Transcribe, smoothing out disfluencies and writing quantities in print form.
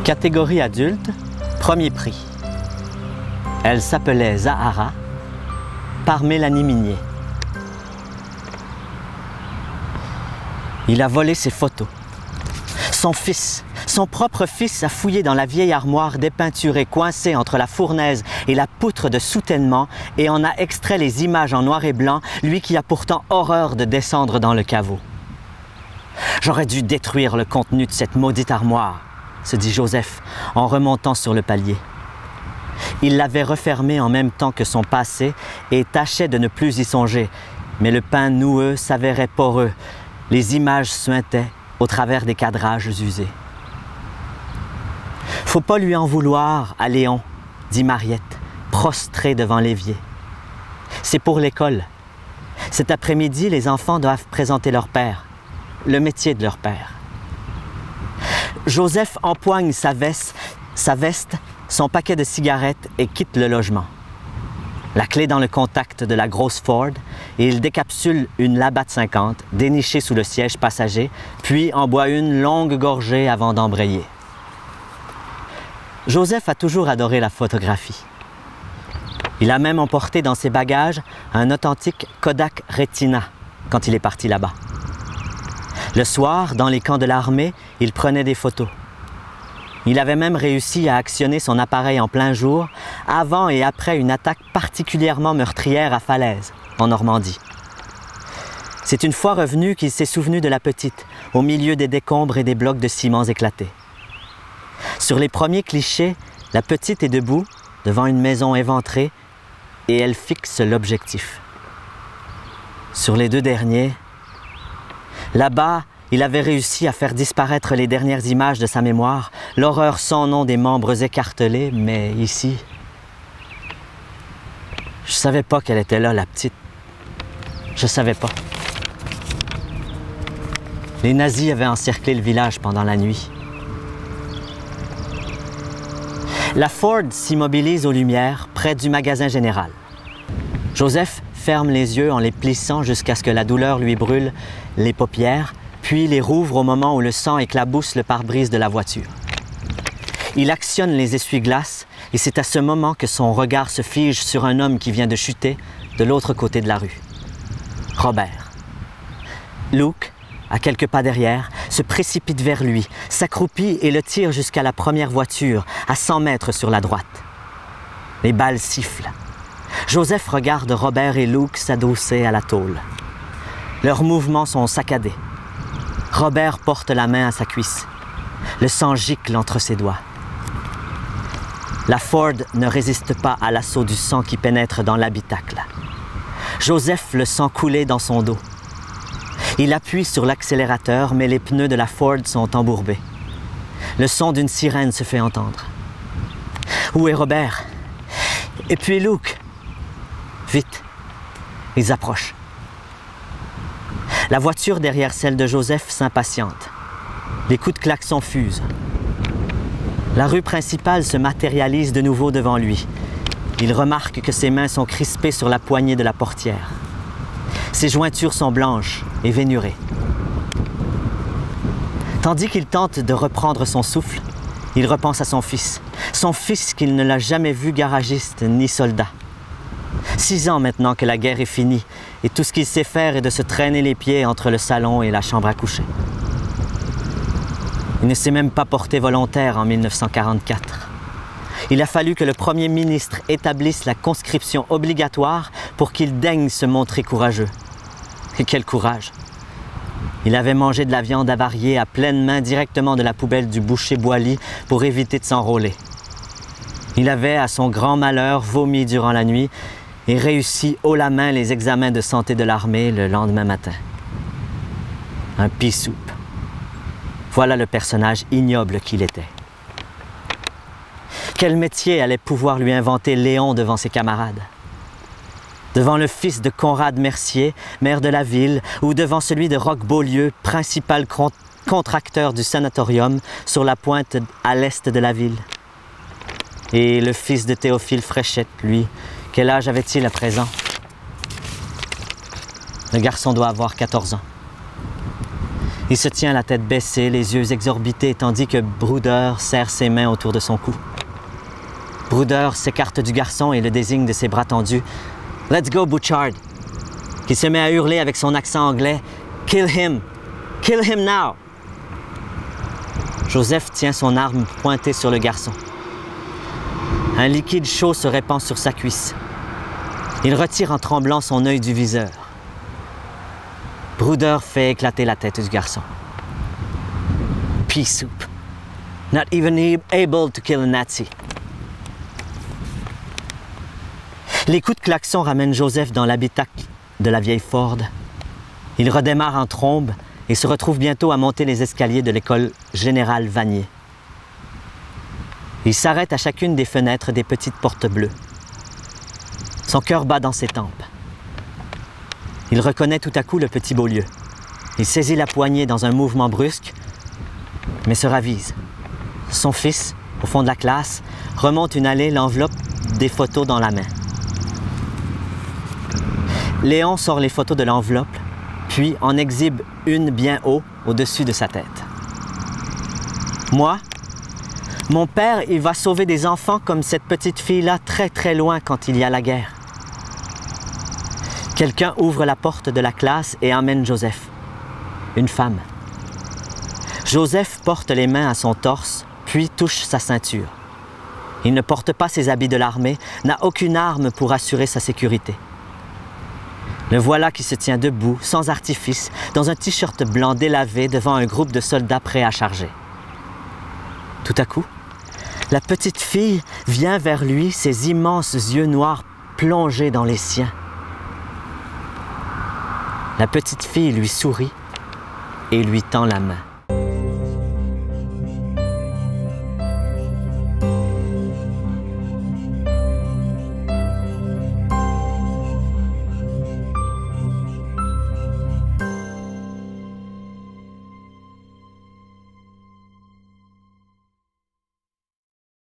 Catégorie adulte, premier prix. Elle s'appelait Zahara, par Mélanie Minier. Il a volé ses photos. Son fils, son propre fils, a fouillé dans la vieille armoire dépeinturée coincée entre la fournaise et la poutre de soutènement et en a extrait les images en noir et blanc, lui qui a pourtant horreur de descendre dans le caveau. « J'aurais dû détruire le contenu de cette maudite armoire », se dit Joseph en remontant sur le palier. Il l'avait refermée en même temps que son passé et tâchait de ne plus y songer, mais le pain noueux s'avérait poreux, les images suintaient au travers des cadrages usés. « Faut pas lui en vouloir à Léon, dit Mariette, prostrée devant l'évier. C'est pour l'école. Cet après-midi, les enfants doivent présenter leur père, le métier de leur père. Joseph empoigne sa veste, son paquet de cigarettes et quitte le logement. La clé dans le contact de la grosse Ford et il décapsule une Labatt 50 dénichée sous le siège passager, puis en boit une longue gorgée avant d'embrayer. Joseph a toujours adoré la photographie. Il a même emporté dans ses bagages un authentique Kodak Retina quand il est parti là-bas. Le soir, dans les camps de l'armée, il prenait des photos. Il avait même réussi à actionner son appareil en plein jour, avant et après une attaque particulièrement meurtrière à Falaise, en Normandie. C'est une fois revenu qu'il s'est souvenu de la petite, au milieu des décombres et des blocs de ciment éclatés. Sur les premiers clichés, la petite est debout, devant une maison éventrée, et elle fixe l'objectif. Sur les deux derniers, là-bas, il avait réussi à faire disparaître les dernières images de sa mémoire, l'horreur sans nom des membres écartelés, mais ici... Je savais pas qu'elle était là, la petite. Je savais pas. Les nazis avaient encerclé le village pendant la nuit. La Ford s'immobilise aux lumières, près du magasin général. Joseph ferme les yeux en les plissant jusqu'à ce que la douleur lui brûle les paupières, puis les rouvre au moment où le sang éclabousse le pare-brise de la voiture. Il actionne les essuie-glaces et c'est à ce moment que son regard se fige sur un homme qui vient de chuter de l'autre côté de la rue. Robert. Luke, à quelques pas derrière, se précipite vers lui, s'accroupit et le tire jusqu'à la première voiture, à 100 mètres sur la droite. Les balles sifflent. Joseph regarde Robert et Luke s'adosser à la tôle. Leurs mouvements sont saccadés. Robert porte la main à sa cuisse. Le sang gicle entre ses doigts. La Ford ne résiste pas à l'assaut du sang qui pénètre dans l'habitacle. Joseph le sent couler dans son dos. Il appuie sur l'accélérateur, mais les pneus de la Ford sont embourbés. Le son d'une sirène se fait entendre. Où est Robert? Et puis Luke? Vite, ils approchent. La voiture derrière celle de Joseph s'impatiente. Les coups de klaxon fusent. La rue principale se matérialise de nouveau devant lui. Il remarque que ses mains sont crispées sur la poignée de la portière. Ses jointures sont blanches et vénurées. Tandis qu'il tente de reprendre son souffle, il repense à son fils qu'il ne l'a jamais vu garagiste ni soldat. 6 ans maintenant que la guerre est finie et tout ce qu'il sait faire est de se traîner les pieds entre le salon et la chambre à coucher. Il ne s'est même pas porté volontaire en 1944. Il a fallu que le premier ministre établisse la conscription obligatoire pour qu'il daigne se montrer courageux. Et quel courage! Il avait mangé de la viande avariée à pleine main directement de la poubelle du boucher Boily pour éviter de s'enrôler. Il avait, à son grand malheur, vomi durant la nuit et réussi haut la main les examens de santé de l'armée le lendemain matin. Un pea-soup. Voilà le personnage ignoble qu'il était. Quel métier allait pouvoir lui inventer Léon devant ses camarades? Devant le fils de Conrad Mercier, maire de la ville, ou devant celui de Roch Beaulieu, principal contracteur du sanatorium sur la pointe à l'est de la ville? Et le fils de Théophile Fréchette, lui, quel âge avait-il à présent? Le garçon doit avoir 14 ans. Il se tient la tête baissée, les yeux exorbités, tandis que Bruder serre ses mains autour de son cou. Bruder s'écarte du garçon et le désigne de ses bras tendus. « Let's go, Bouchard! » Qui se met à hurler avec son accent anglais. « Kill him! Kill him now! » Joseph tient son arme pointée sur le garçon. Un liquide chaud se répand sur sa cuisse. Il retire en tremblant son œil du viseur. Bruder fait éclater la tête du garçon. Pea soup. Not even able to kill a Nazi. Les coups de klaxon ramènent Joseph dans l'habitacle de la vieille Ford. Il redémarre en trombe et se retrouve bientôt à monter les escaliers de l'école Général Vanier. Il s'arrête à chacune des fenêtres des petites portes bleues. Son cœur bat dans ses tempes. Il reconnaît tout à coup le petit Beaulieu. Il saisit la poignée dans un mouvement brusque, mais se ravise. Son fils, au fond de la classe, remonte une allée, l'enveloppe des photos dans la main. Léon sort les photos de l'enveloppe, puis en exhibe une bien haut au-dessus de sa tête. Moi, mon père, il va sauver des enfants comme cette petite fille-là très très loin quand il y a la guerre. Quelqu'un ouvre la porte de la classe et emmène Joseph. Une femme. Joseph porte les mains à son torse, puis touche sa ceinture. Il ne porte pas ses habits de l'armée, n'a aucune arme pour assurer sa sécurité. Le voilà qui se tient debout, sans artifice, dans un t-shirt blanc délavé devant un groupe de soldats prêts à charger. Tout à coup, la petite fille vient vers lui, ses immenses yeux noirs plongés dans les siens. La petite fille lui sourit et lui tend la main.